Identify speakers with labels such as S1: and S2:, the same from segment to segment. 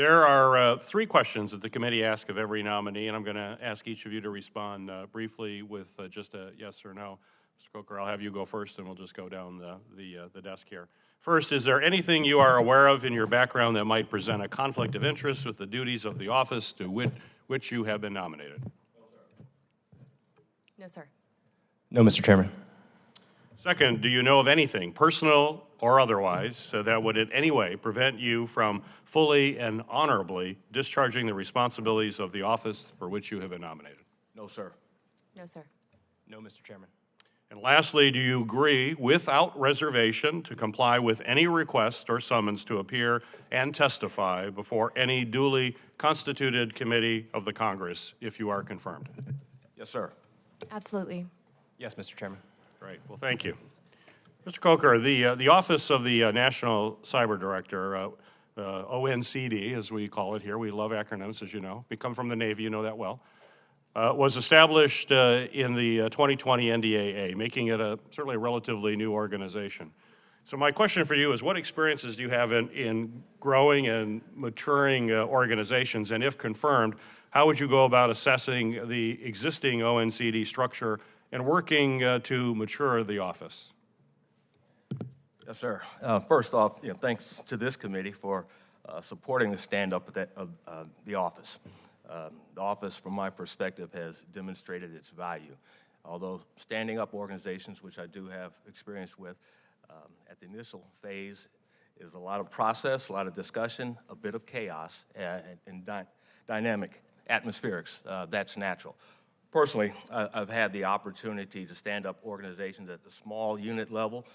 S1: There are three questions that the committee asks of every nominee, and I'm going to ask each of you to respond briefly with just a yes or no. Mr. Coker, I'll have you go first, and we'll just go down the desk here. First, is there anything you are aware of in your background that might present a conflict of interest with the duties of the office to which you have been nominated?
S2: No, sir.
S3: No, Mr. Chairman.
S1: Second, do you know of anything, personal or otherwise, that would in any way prevent you from fully and honorably discharging the responsibilities of the office for which you have been nominated?
S3: No, sir.
S2: No, sir.
S3: No, Mr. Chairman.
S1: And lastly, do you agree without reservation to comply with any request or summons to appear and testify before any duly constituted committee of the Congress if you are confirmed?
S3: Yes, sir.
S2: Absolutely.
S3: Yes, Mr. Chairman.
S1: Great. Well, thank you. Mr. Coker, the Office of the National Cyber Director, ONCD, as we call it here, we love acronyms, as you know. We come from the Navy, you know that well, was established in the 2020 NDAA, making it certainly a relatively new organization. So my question for you is, what experiences do you have in growing and maturing organizations, and if confirmed, how would you go about assessing the existing ONCD structure and working to mature the office?
S4: Yes, sir. First off, thanks to this committee for supporting the stand-up of the office. The office, from my perspective, has demonstrated its value. Although standing up organizations, which I do have experience with, at the initial phase is a lot of process, a lot of discussion, a bit of chaos, and dynamic atmospherics. That's natural. Personally, I've had the opportunity to stand up organizations at the small unit level.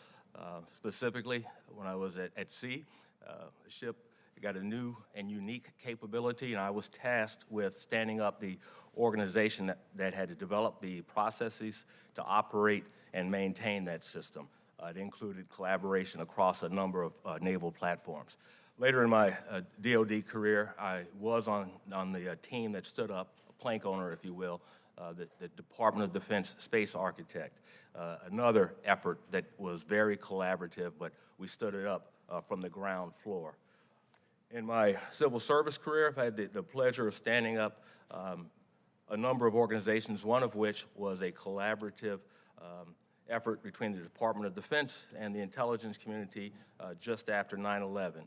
S4: Specifically, when I was at sea, the ship got a new and unique capability, and I was tasked with standing up the organization that had to develop the processes to operate and maintain that system. It included collaboration across a number of naval platforms. Later in my DoD career, I was on the team that stood up, a plank owner, if you will, the Department of Defense Space Architect. Another effort that was very collaborative, but we stood it up from the ground floor. In my civil service career, I've had the pleasure of standing up a number of organizations, one of which was a collaborative effort between the Department of Defense and the intelligence community just after 9/11.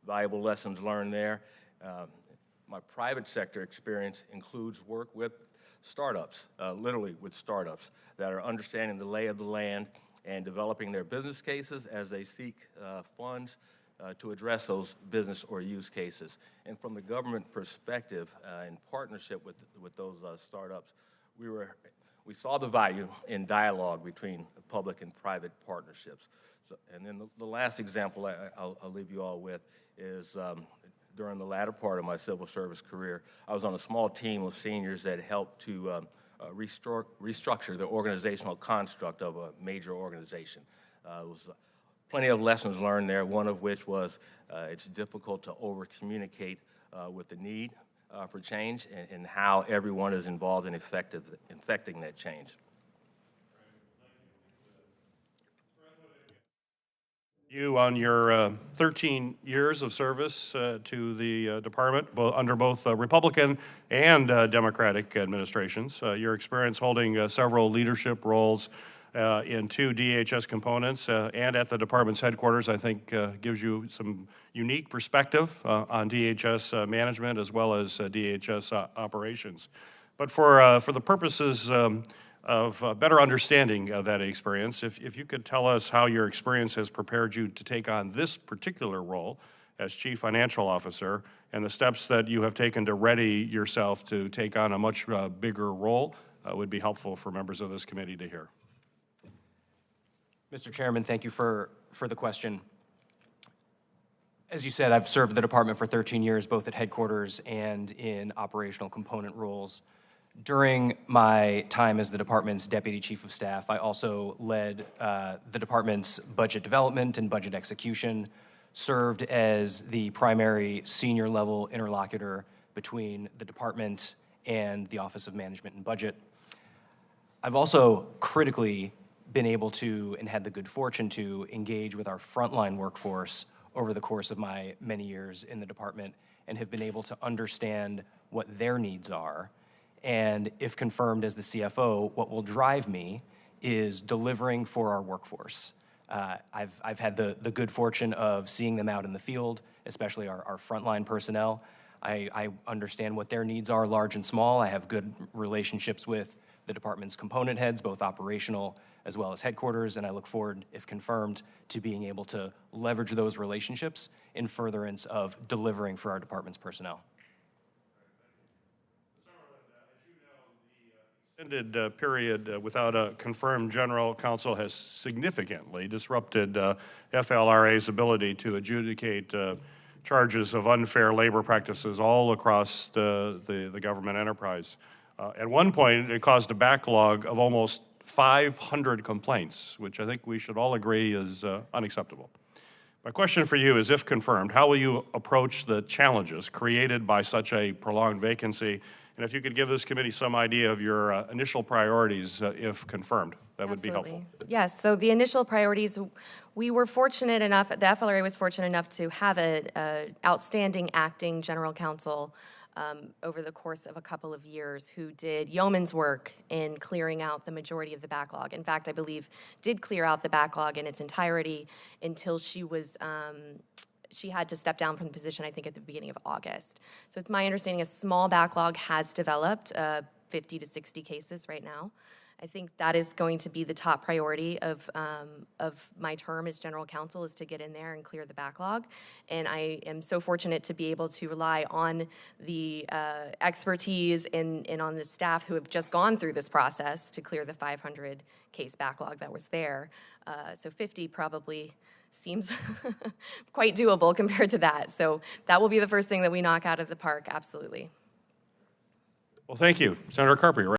S4: Valuable lessons learned there. My private sector experience includes work with startups, literally with startups, that are understanding the lay of the land and developing their business cases as they seek funds to address those business or use cases. And from the government perspective, in partnership with those startups, we saw the value in dialogue between public and private partnerships. So, and then the last example I'll leave you all with is during the latter part of my civil service career, I was on a small team of seniors that helped to restructure the organizational construct of a major organization. It was plenty of lessons learned there, one of which was it's difficult to over-communicate with the need for change and how everyone is involved in effecting that change.
S1: You, on your 13 years of service to the department, under both Republican and Democratic administrations, your experience holding several leadership roles in two DHS components and at the department's headquarters, I think gives you some unique perspective on DHS management as well as DHS operations. But for the purposes of better understanding of that experience, if you could tell us how your experience has prepared you to take on this particular role as Chief Financial Officer and the steps that you have taken to ready yourself to take on a much bigger role would be helpful for members of this committee to hear.
S3: Mr. Chairman, thank you for the question. As you said, I've served the department for 13 years, both at headquarters and in operational component roles. During my time as the department's Deputy Chief of Staff, I also led the department's budget development and budget execution, served as the primary senior level interlocutor between the department and the Office of Management and Budget. I've also critically been able to, and had the good fortune to, engage with our frontline workforce over the course of my many years in the department and have been able to understand what their needs are. And if confirmed as the CFO, what will drive me is delivering for our workforce. I've had the good fortune of seeing them out in the field, especially our frontline personnel. I understand what their needs are, large and small. I have good relationships with the department's component heads, both operational as well as headquarters, and I look forward, if confirmed, to being able to leverage those relationships in furtherance of delivering for our department's personnel.
S1: Extended period without a confirmed general counsel has significantly disrupted FLRA's ability to adjudicate charges of unfair labor practices all across the government enterprise. At one point, it caused a backlog of almost 500 complaints, which I think we should all agree is unacceptable. My question for you is, if confirmed, how will you approach the challenges created by such a prolonged vacancy? And if you could give this committee some idea of your initial priorities, if confirmed, that would be helpful.
S2: Yes, so the initial priorities, we were fortunate enough, the FLRA was fortunate enough to have an outstanding acting general counsel over the course of a couple of years who did yeoman's work in clearing out the majority of the backlog. In fact, I believe did clear out the backlog in its entirety until she was she had to step down from the position, I think, at the beginning of August. So it's my understanding a small backlog has developed, 50 to 60 cases right now. I think that is going to be the top priority of my term as general counsel, is to get in there and clear the backlog. And I am so fortunate to be able to rely on the expertise and on the staff who have just gone through this process to clear the 500 case backlog that was there. So 50 probably seems quite doable compared to that. So that will be the first thing that we knock out of the park, absolutely.
S1: Well, thank you. Senator Carper, you're right.